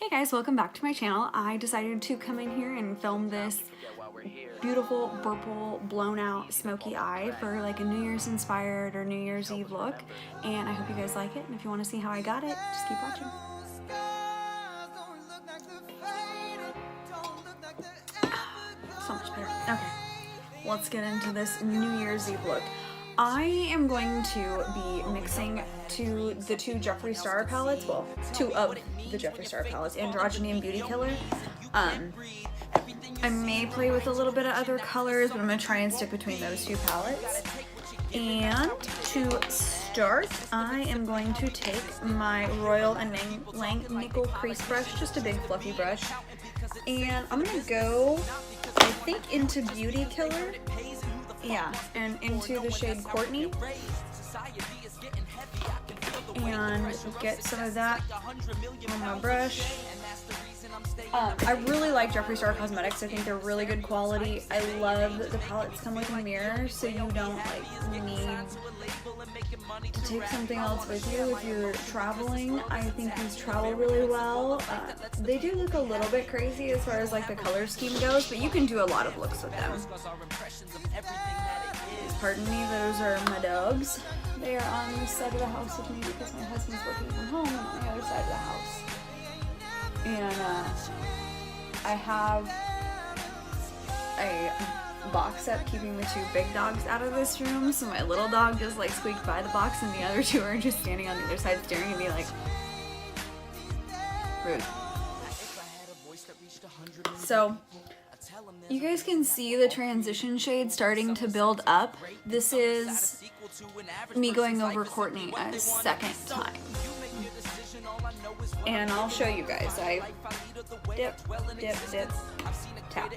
Hey guys, welcome back to my channel. I decided to come in here and film this beautiful purple blown out smoky eye for like a New Year's inspired or New Year's Eve look, and I hope you guys like it, and if you want to see how I got it, just keep watching. So much better. Okay, let's get into this New Year's Eve look. I am going to be mixing the two Jeffree Star palettes, well, two of the Jeffree Star palettes, Androgyny and Beauty Killer. I may play with a little bit of other colors, but I'm going to try and stick between those two palettes. And to start, I am going to take my Royal and Nickel crease brush, just a big fluffy brush, and I'm going to go, I think, into Beauty Killer. Yeah, and into the shade Courtney, and get some of that on my brush. I really like Jeffree Star cosmetics. I think they're really good quality. I love that the palettes come with a mirror, so you don't like need to take something else with you if you're traveling. I think these travel really well. They do look a little bit crazy as far as like the color scheme goes, but you can do a lot of looks with them. Pardon me, those are my dogs. They are on this side of the house with me because my husband's working from home and on the other side of the house. And I have a box up keeping the two big dogs out of this room, so my little dog just like squeaked by the box and the other two are just standing on the other side staring at me like rude. So you guys can see the transition shade starting to build up. This is me going over Courtney a second time. And I'll show you guys. I dip, dip, dip, tap.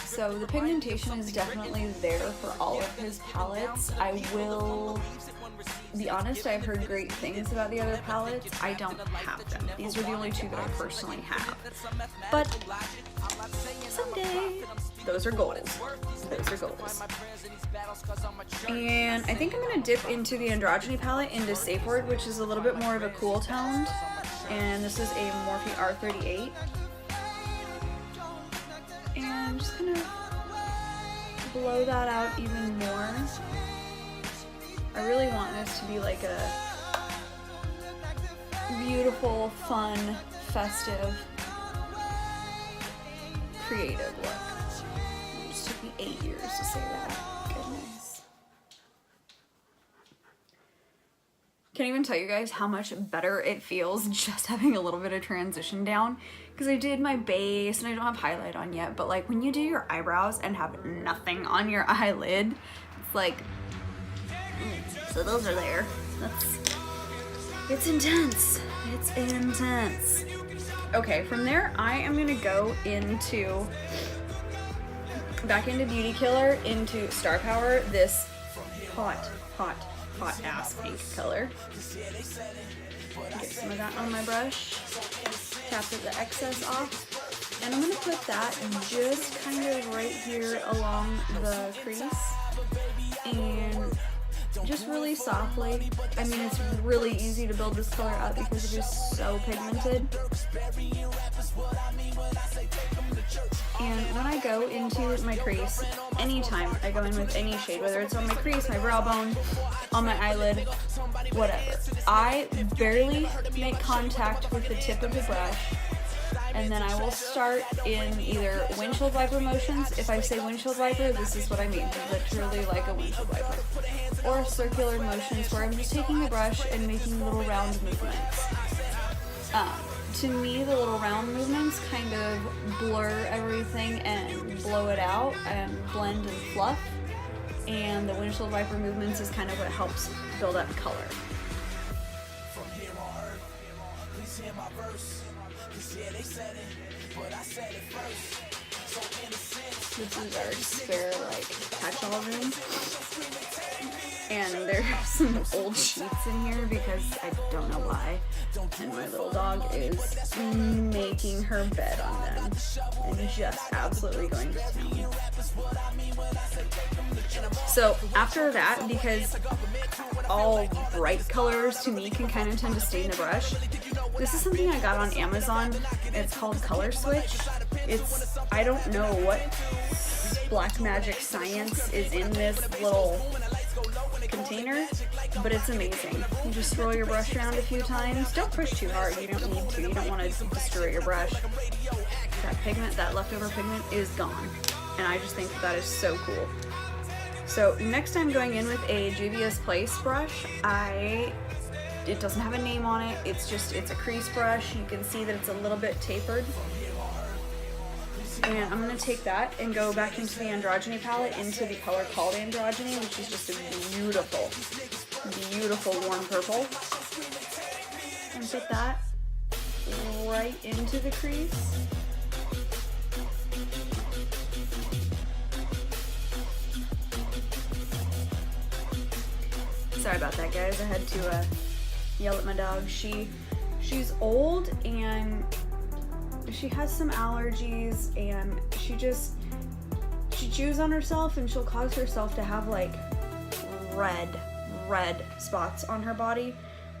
So the pigmentation is definitely there for all of his palettes. I will be honest, I've heard great things about the other palettes. I don't have them. These are the only two that I personally have. But someday, those are goals. Those are goals. And I think I'm going to dip into the Androgyny palette into Safe Word, which is a little bit more of a cool toned. And this is a Morphe R38. And I'm just going to blow that out even more. I really want this to be like a beautiful, fun, festive, creative look. It just took me 8 years to say that. Goodness. Can't even tell you guys how much better it feels just having a little bit of transition down, because I did my base and I don't have highlight on yet, but like when you do your eyebrows and have nothing on your eyelid, it's like, so those are there. It's intense. It's intense. Okay, from there I am gonna go back into Beauty Killer, into Star Power, this hot ass pink color. Get some of that on my brush. Tap the excess off. And I'm gonna put that just kind of right here along the crease. And just really softly. I mean, it's really easy to build this color out because it is so pigmented. And when I go into my crease, anytime I go in with any shade, whether it's on my crease, my brow bone, on my eyelid, whatever, I barely make contact with the tip of the brush. And then I will start in either windshield wiper motions. If I say windshield wiper, this is what I mean, literally like a windshield wiper. Or circular motions where I'm just taking the brush and making little round movements. To me, the little round movements kind of blur everything and blow it out and blend and fluff. And the windshield wiper movements is kind of what helps build up color. This is our spare like catch-all room, and there's some old sheets in here because I don't know why. eye, and my little dog is making her bed on them and just absolutely going to town. So after that, because all bright colors to me can kind of tend to stain the brush, this is something I got on Amazon. It's called Color Switch. I don't know what black magic science is in this little container, but it's amazing. You just swirl your brush around a few times. Don't push too hard, you don't need to. You don't want to destroy your brush. That pigment, that leftover pigment is gone. And I just think that is so cool. So next I'm going in with a Juvia's Place brush. It doesn't have a name on it. It's a crease brush. You can see that it's a little bit tapered. And I'm going to take that and go back into the Androgyny palette, into the color called Androgyny, which is just a beautiful, beautiful warm purple. And put that right into the crease. Sorry about that, guys. I had to yell at my dog. She's old and she has some allergies, and she chews on herself, and she'll cause herself to have like red spots on her body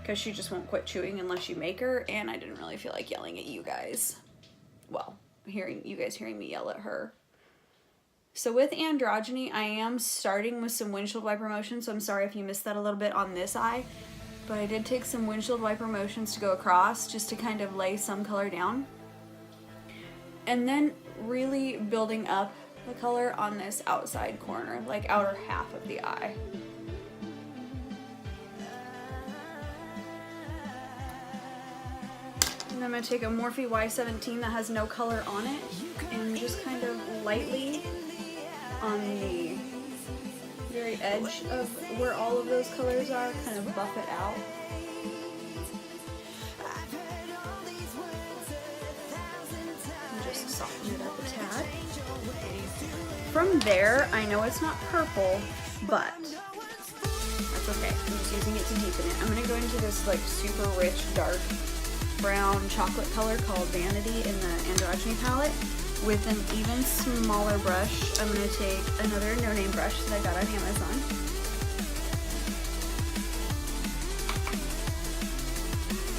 because she just won't quit chewing unless you make her. And I didn't really feel like yelling at you guys. Well, you guys hearing me yell at her. So with Androgyny, I am starting with some windshield wiper motion, so I'm sorry if you missed that a little bit on this eye, but I did take some windshield wiper motions to go across just to kind of lay some color down. And then really building up the color on this outside corner, like outer half of the eye. And I'm going to take a Morphe Y17 that has no color on it and just kind of lightly on the very edge of where all of those colors are, kind of buff it out. And just soften it up a tad. From there, I know it's not purple, but that's okay. I'm just using it to deepen it. I'm going to go into this like super rich, dark brown chocolate color called Vanity in the Androgyny palette. With an even smaller brush, I'm going to take another no-name brush that I got on Amazon.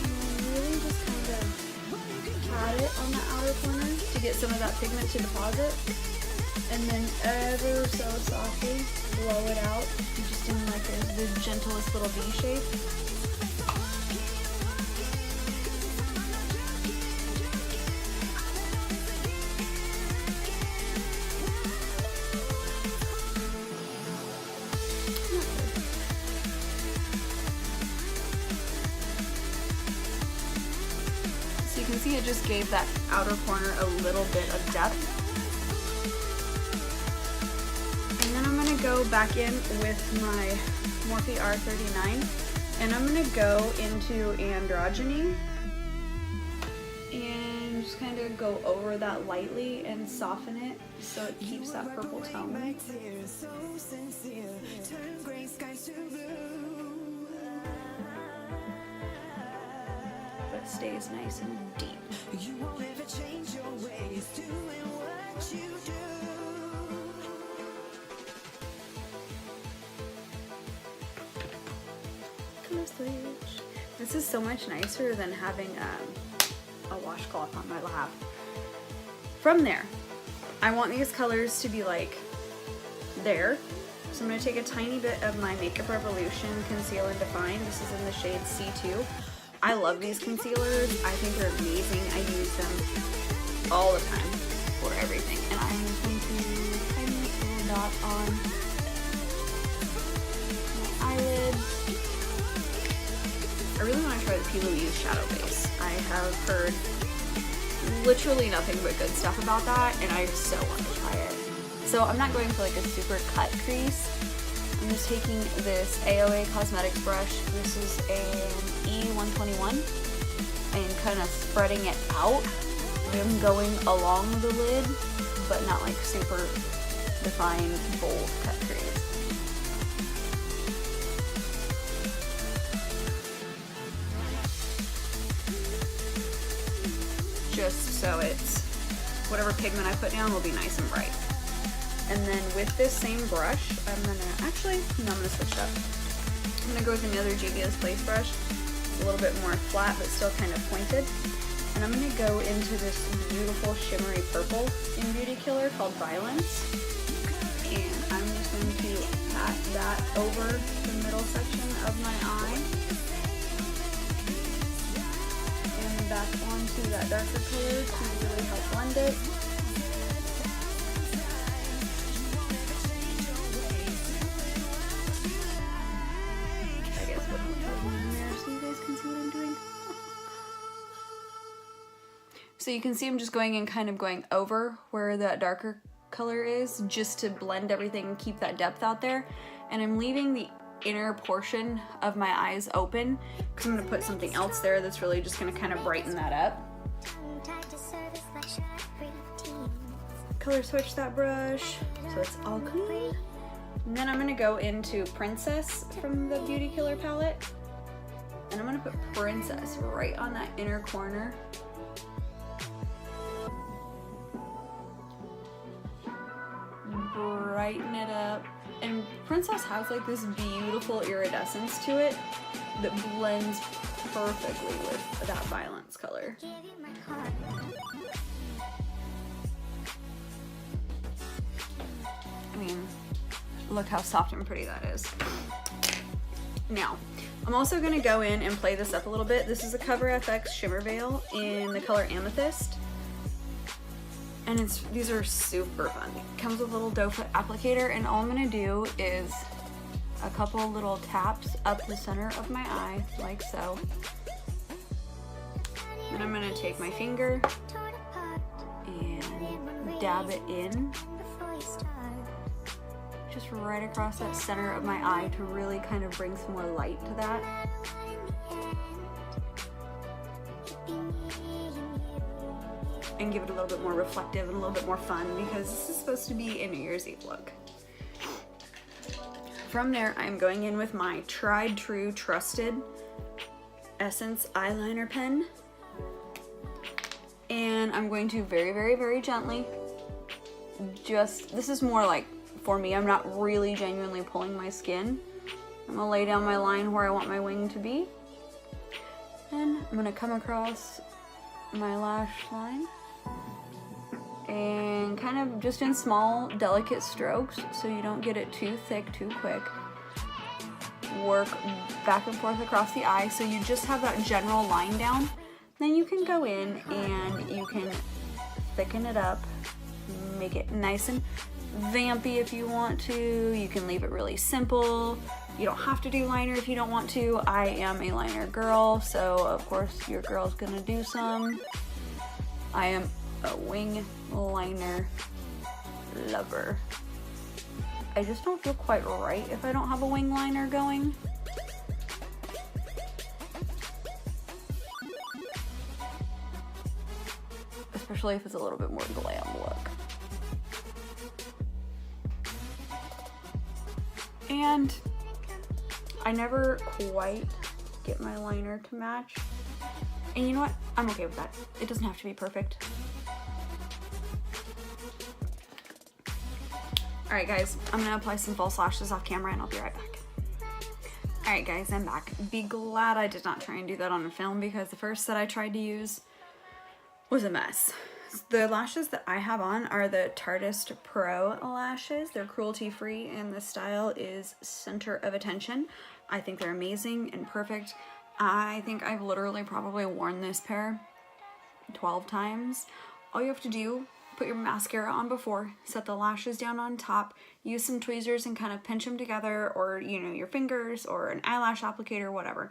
And really just kind of pat it on the outer corner to get some of that pigment to deposit. And then ever so softly blow it out, just in like the gentlest little V shape. So you can see it just gave that outer corner a little bit of depth. And then I'm going to go back in with my Morphe R39, and I'm going to go into Androgyny and just kind of go over that lightly and soften it so it keeps that purple tone. But stays nice and deep. You won't ever change your ways, doing what you do. This is so much nicer than having a washcloth on my lap. From there, I want these colors to be like there. So I'm going to take a tiny bit of my Makeup Revolution Conceal and Define. This is in the shade C2. I love these concealers. I think they're amazing. I use them all the time for everything. And I'm just going to tiny little dot on my eyelids. I really want to try the P. Louise Shadow Base. I have heard literally nothing but good stuff about that, and I so want to try it. So I'm not going for like a super cut crease. I'm just taking this AOA Cosmetics brush. This is an E121, and kind of spreading it out. I'm going along the lid, but not like super defined, bold cut crease. just so it's, whatever pigment I put down will be nice and bright. And then with this same brush, I'm gonna switch it up. I'm gonna go with another Juvia's Place brush. It's a little bit more flat, but still kind of pointed. And I'm gonna go into this beautiful shimmery purple in Beauty Killer called Violence. And I'm just going to pat that over the middle section of my eye. And back onto that darker color to really help blend it. I guess put it in there so you guys can see what I'm doing. So you can see I'm just going in, kind of going over where that darker color is, just to blend everything and keep that depth out there. And I'm leaving the inner portion of my eyes open because I'm going to put something else there that's really just going to kind of brighten that up. Color switch that brush so it's all clean. And then I'm going to go into Princess from the Beauty Killer palette. And I'm going to put Princess right on that inner corner. Brighten it up. And Princess has like this beautiful iridescence to it that blends perfectly with that Violence color. I mean, look how soft and pretty that is. Now, I'm also going to go in and play this up a little bit. This is a Cover FX Shimmer Veil in the color Amethyst. And these are super fun. It comes with a little doe foot applicator, and all I'm gonna do is a couple little taps up the center of my eye, like so. Then I'm gonna take my finger and dab it in, just right across that center of my eye to really kind of bring some more light to that. And give it a little bit more reflective and a little bit more fun, because this is supposed to be a New Year's Eve look. From there, I'm going in with my tried, true, trusted Essence eyeliner pen. And I'm going to very, very, very gently, this is more like, for me, I'm not really genuinely pulling my skin. I'm gonna lay down my line where I want my wing to be. And I'm gonna come across my lash line. And kind of just in small, delicate strokes so you don't get it too thick too quick. Work back and forth across the eye so you just have that general line down. Then you can go in and you can thicken it up, make it nice and vampy if you want to. You can leave it really simple. You don't have to do liner if you don't want to. I am a liner girl, so of course your girl's gonna do some. I am a wing liner lover. I just don't feel quite right if I don't have a wing liner going. Especially if it's a little bit more glam look. And I never quite get my liner to match. And you know what? I'm okay with that. It doesn't have to be perfect. Alright guys, I'm gonna apply some false lashes off camera and I'll be right back. Alright guys, I'm back. Be glad I did not try and do that on a film, because the first set I tried to use was a mess. The lashes that I have on are the Tartist Pro lashes. They're cruelty free and the style is Center of Attention. I think they're amazing and perfect. I think I've literally probably worn this pair 12 times. All you have to do, put your mascara on before, set the lashes down on top, use some tweezers and kind of pinch them together, or you know, your fingers or an eyelash applicator, whatever.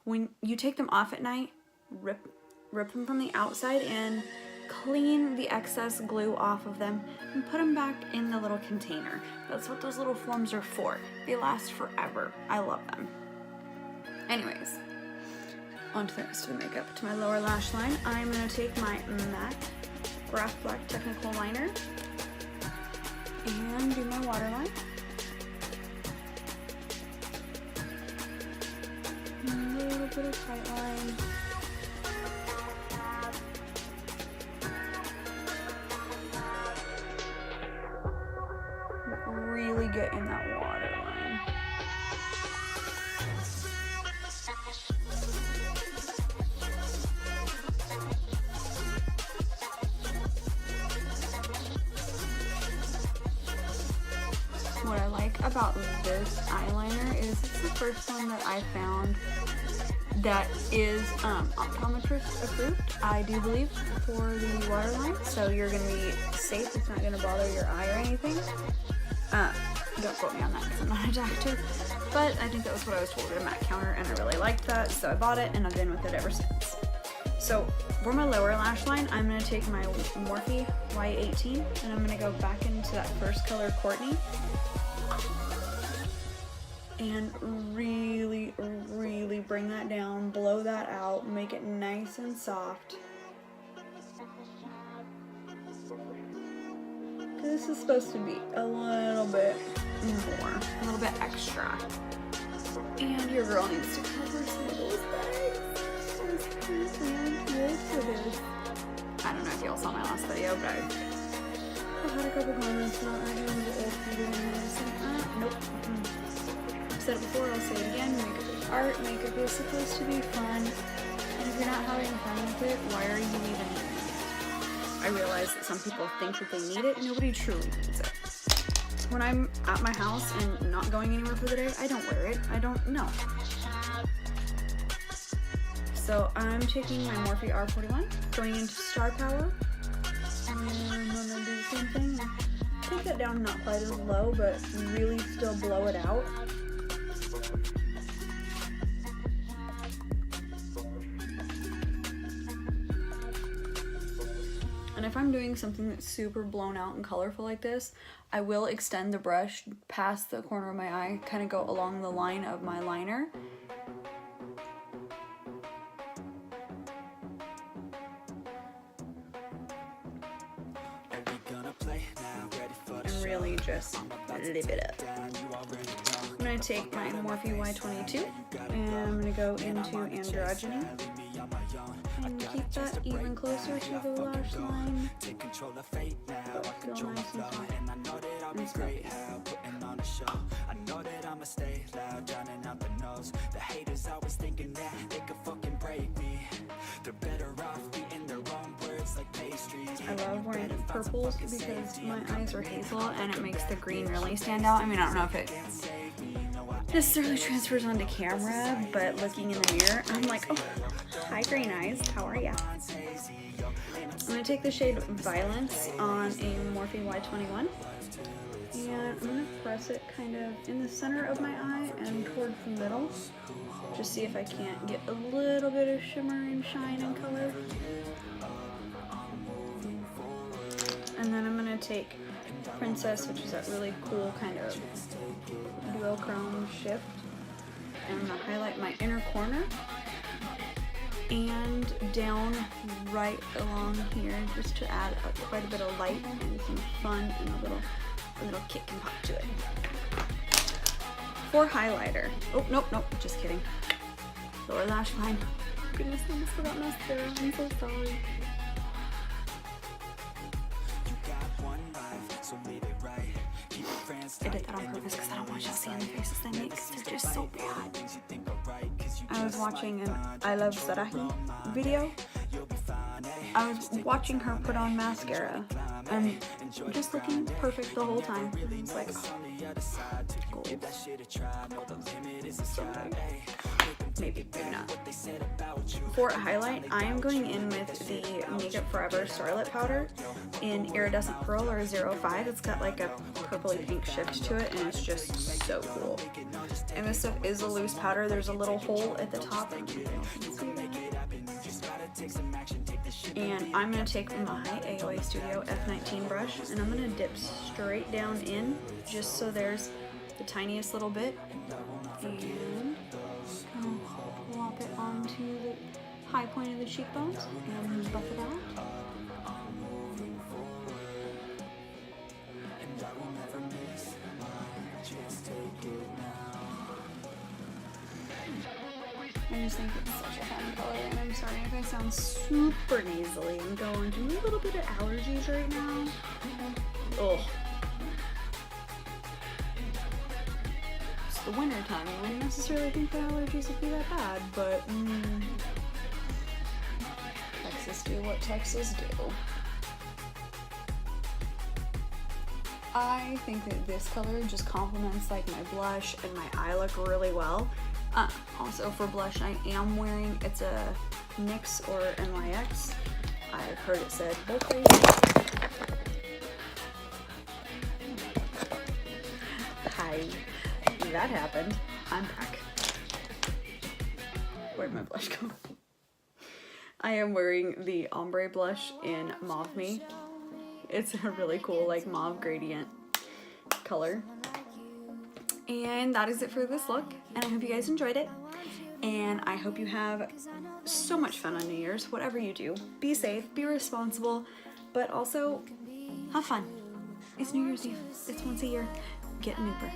When you take them off at night, rip them from the outside in, clean the excess glue off of them, and put them back in the little container. That's what those little forms are for. They last forever. I love them. Anyways, onto the rest of the makeup. To my lower lash line, I'm going to take my MAC Graph Black Technical Liner and do my waterline. A little bit of tight line. bit in that waterline. What I like about this eyeliner is it's the first one that I found that is optometrist approved, I do believe, for the waterline. So you're going to be safe. It's not going to bother your eye or anything. Don't quote me on that because I'm not a doctor. But I think that was what I was told at a MAC counter, and I really liked that. So I bought it, and I've been with it ever since. So for my lower lash line, I'm going to take my Morphe Y18, and I'm going to go back into that first color, Courtney, and really bring that down, blow that out, make it nice and soft. This is supposed to be a little bit more, a little bit extra. And your girl needs to cover some of those bags. I don't know if y'all saw my last video, but I had a couple comments about I doing the old video and I said, nope. I've said it before, I'll say it again. Makeup is art, makeup is supposed to be fun. And if you're not having fun with it, why are you even doing it? I realize that some people think that they need it. Nobody truly needs it. When I'm at my house and not going anywhere for the day, I don't wear it. I don't know. So I'm taking my Morphe R41, going into Star Power, and I'm gonna do the same thing. Take that down not quite as low, but really still blow it out. And if I'm doing something that's super blown out and colorful like this, I will extend the brush past the corner of my eye, kind of go along the line of my liner. And really just live it up. I'm going to take my Morphe Y22 and I'm going to go into Androgyny and keep that even closer to the lash line. But feel nice and soft and smoky. I know that I'ma stay loud, drowning out the noise. The haters always thinking that they could fucking break me. They're better off eating their own words like pastries. I love wearing purples because my eyes are hazel and it makes the green really stand out. I mean, I don't know if it necessarily transfers onto camera, but looking in the mirror, I'm like, oh, hi green eyes, how are ya? I'm going to take the shade Violence on a Morphe Y21. And I'm going to press it kind of in the center of my eye and towards the middle. Just see if I can't get a little bit of shimmer and shine and color. And then I'm going to take Princess, which is that really cool kind of duochrome shift. And I'm going to highlight my inner corner. And down right along here, just to add quite a bit of light and some fun and a little kick and pop to it. For highlighter, oh nope, just kidding. Lower lash line. Goodness, I almost forgot mascara. I'm so sorry. I did that on purpose because I don't want y'all seeing the faces they make because they're just so bad. I was watching an I Love Sarahi video. I was watching her put on mascara and just looking perfect the whole time. It's like, oh, gold. Maybe not. For a highlight, I am going in with the Makeup Forever Starlit Powder in Iridescent Pearl or 05. It's got like a purpley pink shift to it and it's just so cool. And this stuff is a loose powder. There's a little hole at the top. And I'm going to take my AOA Studio F19 brush and I'm going to dip straight down in just so there's the tiniest little bit. And plop it onto the high point of the cheekbones and buff it out. I just think it's such a fun color, and I'm sorry if I sound super nasally. I'm going through a little bit of allergies right now. Ugh. the winter time. You wouldn't necessarily think the allergies would be that bad, but Texas do what Texas do. I think that this color just complements like my blush and my eye look really well. Also for blush, I am wearing, it's a NYX or NYX. I've heard it said both ways. Hi, that happened. I'm back. Where'd my blush go? I am wearing the ombre blush in Mauve Me. It's a really cool like mauve gradient color. And that is it for this look, and I hope you guys enjoyed it, and I hope you have so much fun on New Year's. Whatever you do, be safe, be responsible, but also have fun. It's New Year's Eve. It's once a year. Get an Uber.